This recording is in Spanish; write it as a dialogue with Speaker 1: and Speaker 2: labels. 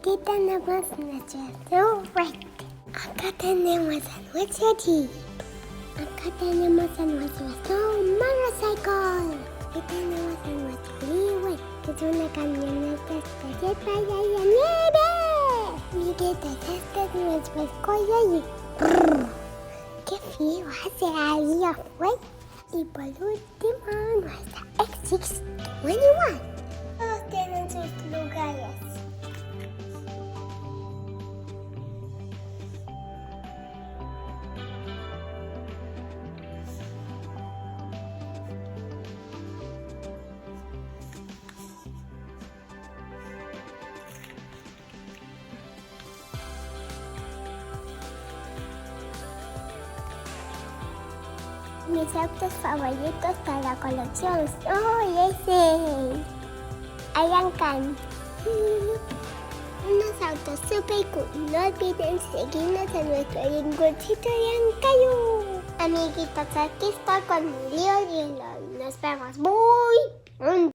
Speaker 1: Aquí tenemos nuestro Zoom. Acá tenemos a nuestro Jeep. Acá tenemos a nuestro Zoom Motorcycle. Aquí tenemos a nuestro Leeway, que es una camioneta especial para la nieve. Amiguitos, este es nuestro escuela y... ¡Qué frío hace ahí afuera! Y por último, nuestra X621. Todos tienen sus lugares. Mis autos favoritos para la colección son ese Ayan Can. Unos autos super cool. No olviden seguirnos en nuestro rinconcito de Ancayo. Amiguitos, aquí estoy con mi lío y nos vemos muy pronto.